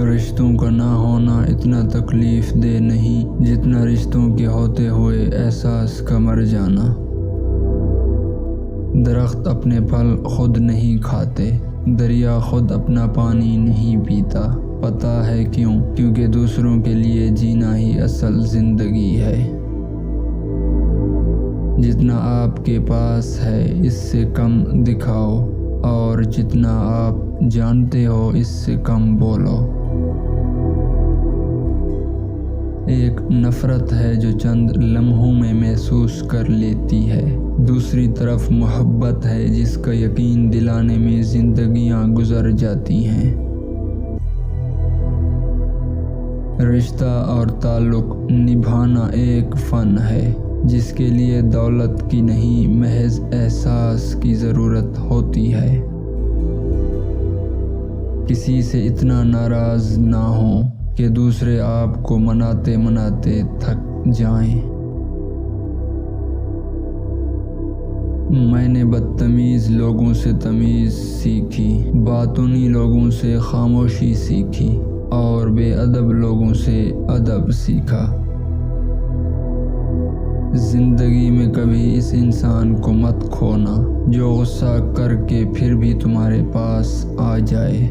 رشتوں کا نہ ہونا اتنا تکلیف دہ نہیں جتنا رشتوں کے ہوتے ہوئے احساس کا مر جانا۔ درخت اپنے پھل خود نہیں کھاتے، دریا خود اپنا پانی نہیں پیتا۔ پتہ ہے کیوں؟ کیونکہ دوسروں کے لیے جینا ہی اصل زندگی ہے۔ جتنا آپ کے پاس ہے اس سے کم دکھاؤ، اور جتنا آپ جانتے ہو اس سے کم بولو۔ ایک نفرت ہے جو چند لمحوں میں محسوس کر لیتی ہے، دوسری طرف محبت ہے جس کا یقین دلانے میں زندگیاں گزر جاتی ہیں۔ رشتہ اور تعلق نبھانا ایک فن ہے جس کے لیے دولت کی نہیں محض احساس کی ضرورت ہوتی ہے۔ کسی سے اتنا ناراض نہ ہوں کہ دوسرے آپ کو مناتے مناتے تھک جائیں۔ میں نے بدتمیز لوگوں سے تمیز سیکھی، باطنی لوگوں سے خاموشی سیکھی، اور بے ادب لوگوں سے ادب سیکھا۔ زندگی میں کبھی اس انسان کو مت کھونا جو غصہ کر کے پھر بھی تمہارے پاس آ جائے۔